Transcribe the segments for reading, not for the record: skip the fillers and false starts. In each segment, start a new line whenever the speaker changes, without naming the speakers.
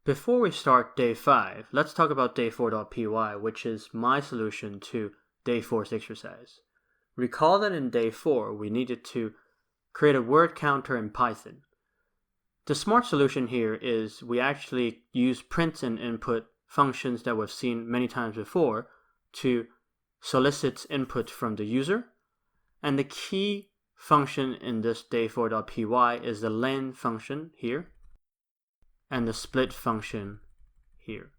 Before we start day 5, let's talk about day4.py, which is my solution to day 4's exercise. Recall that in day 4, we needed to create a word counter in Python. The smart solution here is we actually use print and input functions that we've seen many times before to solicit input from the user. And the key function in this day4.py is the len function here and the split function here.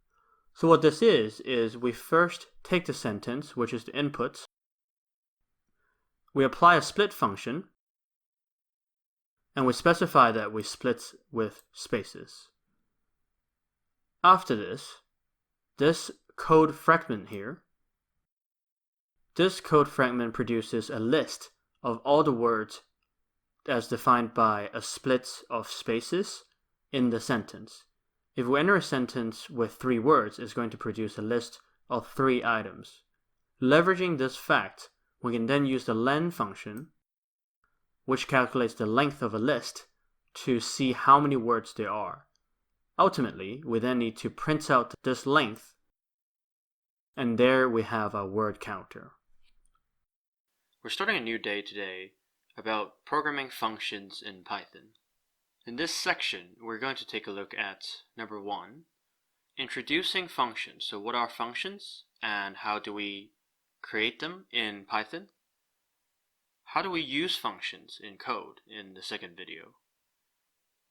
So what this is we first take the sentence, which is the input. We apply a split function, and we specify that we split with spaces. After this code fragment here, this code fragment produces a list of all the words as defined by a split of spaces in the sentence. If we enter a sentence with 3 words, it's going to produce a list of 3 items. Leveraging this fact, we can then use the len function, which calculates the length of a list to see how many words there are. Ultimately, we then need to print out this length, and there we have our word counter. We're starting a new day today about programming functions in Python. In this section, we're going to take a look at number 1, introducing functions. So what are functions and how do we create them in Python? How do we use functions in code in the second video?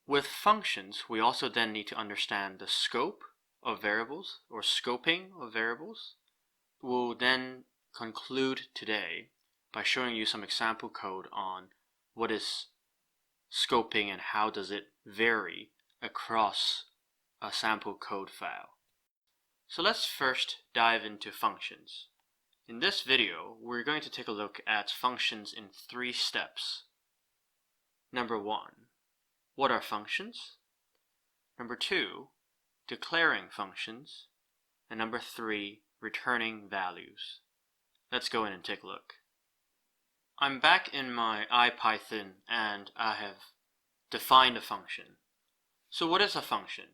With functions, we also then need to understand the scope of variables or scoping of variables. We'll then conclude today by showing you some example code on what is scoping and how does it vary across a sample code file. So let's first dive into functions. In this video, we're going to take a look at functions in 3 steps. Number 1, what are functions? Number 2, declaring functions. And number 3, returning values. Let's go in and take a look. I'm back in my IPython and I have defined a function. So what is a function?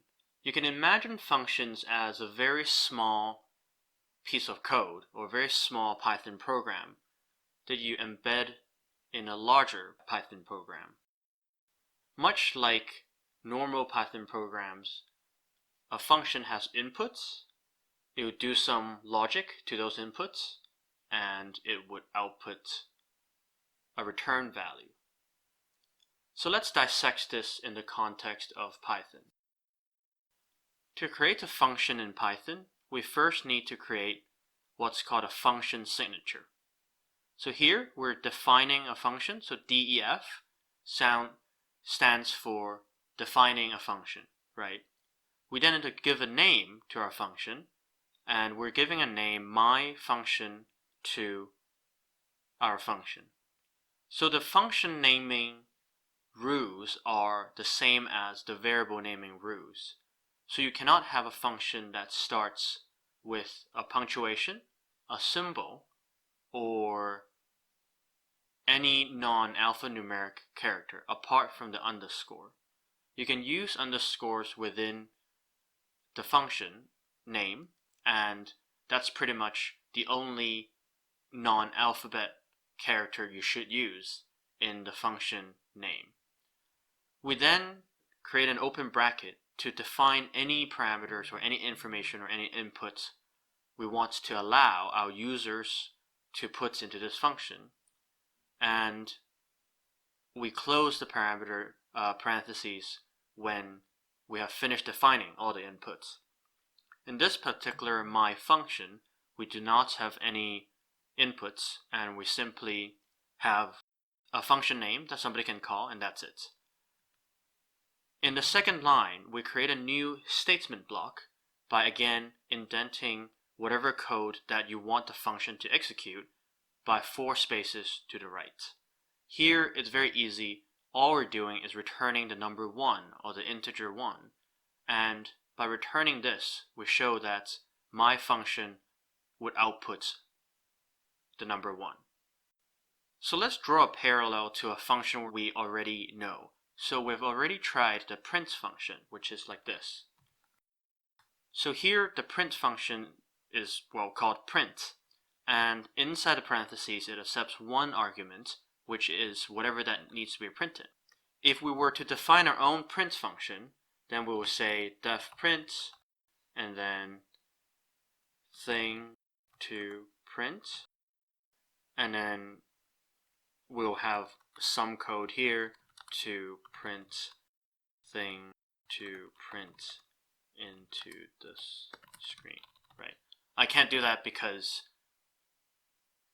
You can imagine functions as a very small piece of code or a very small Python program that you embed in a larger Python program. Much like normal Python programs, a function has inputs. It would do some logic to those inputs and it would output a return value. So let's dissect this in the context of Python. To create a function in Python, we first need to create what's called a function signature. So here we're defining a function, so DEF stands for defining a function, right? We then need to give a name to our function, and we're giving a name my function to our function. So the function naming rules are the same as the variable naming rules. So you cannot have a function that starts with a punctuation, a symbol, or any non-alphanumeric character apart from the underscore. You can use underscores within the function name, and that's pretty much the only non-alphabet character you should use in the function name. We then create an open bracket to define any parameters or any information or any inputs we want to allow our users to put into this function, and we close the parameter parentheses when we have finished defining all the inputs. In this particular my function, we do not have any inputs and we simply have a function name that somebody can call, and that's it. In the second line, we create a new statement block by again indenting whatever code that you want the function to execute by 4 spaces to the right. Here it's very easy. All we're doing is returning the number 1 or the integer 1, and by returning this we show that my function would output the number 1. So let's draw a parallel to a function we already know. So we've already tried the print function, which is like this. So here the print function is, well, called print, and inside the parentheses it accepts one argument, which is whatever that needs to be printed. If we were to define our own print function, then we will say def print and then thing to print, and then we'll have some code here to print thing to print into this screen, right? I can't do that because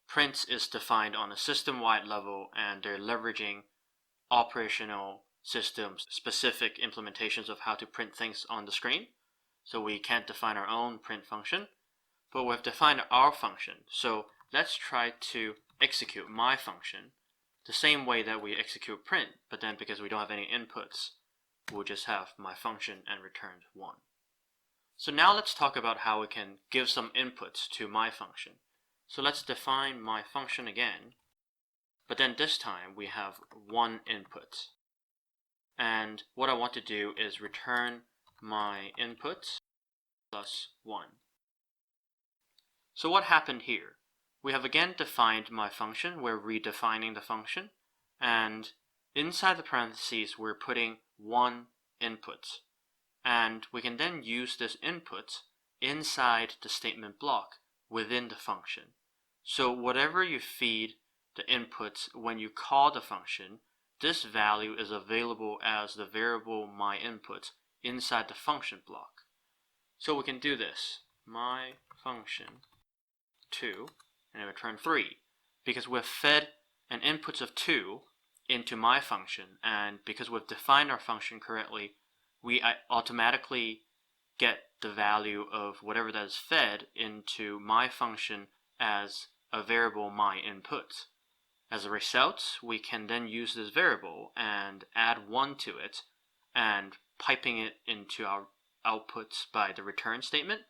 print is defined on a system-wide level and they're leveraging operational systems specific implementations of how to print things on the screen. So we can't define our own print function, but we've defined our function. So let's try to execute my function the same way that we execute print, but then because we don't have any inputs, we'll just have my function and return 1. So now let's talk about how we can give some inputs to my function. So let's define my function again, but then this time we have one input. And what I want to do is return my input plus 1. So what happened here? We have again defined my function, we're redefining the function, and inside the parentheses we're putting one input. And we can then use this input inside the statement block within the function. So whatever you feed the inputs when you call the function, this value is available as the variable myInput inside the function block. So we can do this, my function 2, and return 3, because we've fed an input of 2 into my function, and because we've defined our function correctly, we automatically get the value of whatever that is fed into my function as a variable myInput. As a result, we can then use this variable and add 1 to it and piping it into our outputs by the return statement,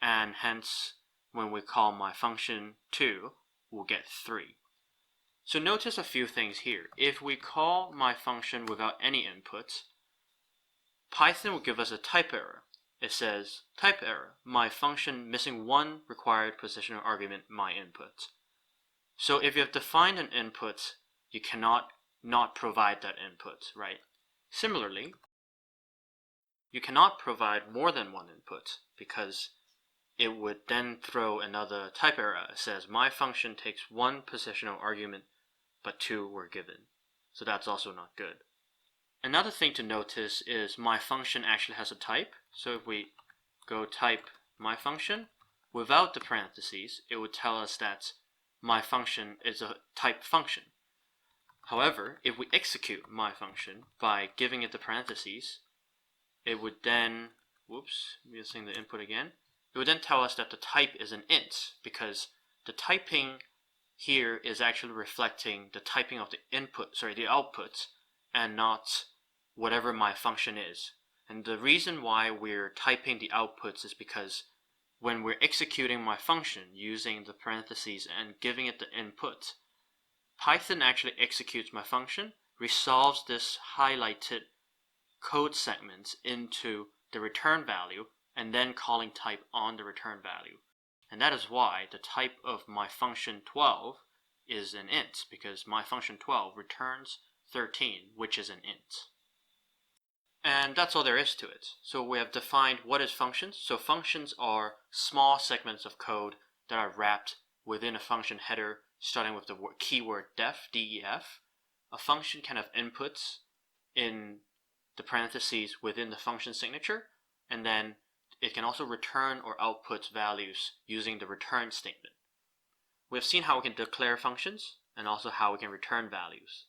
and hence when we call my function 2, we'll get 3. So notice a few things here. If we call my function without any inputs, Python will give us a type error. It says, type error, my function missing one required positional argument myInput. So if you have defined an input, you cannot not provide that input, right? Similarly, you cannot provide more than one input because it would then throw another type error. It says my function takes one positional argument, but 2 were given. So that's also not good. Another thing to notice is my function actually has a type. So if we go type my function, without the parentheses, it would tell us that my function is a type function. However, if we execute my function by giving it the parentheses, it would then, missing the input again, it would then tell us that the type is an int, because the typing here is actually reflecting the typing of the output, and not whatever my function is. And the reason why we're typing the outputs is because when we're executing my function using the parentheses and giving it the input, Python actually executes my function, resolves this highlighted code segment into the return value, and then calling type on the return value. And that is why the type of my function 12 is an int, because my function 12 returns 13, which is an int. And that's all there is to it. So we have defined what is functions. So functions are small segments of code that are wrapped within a function header, starting with the keyword def, D-E-F. A function can have inputs in the parentheses within the function signature, and then it can also return or output values using the return statement. We have seen how we can declare functions and also how we can return values.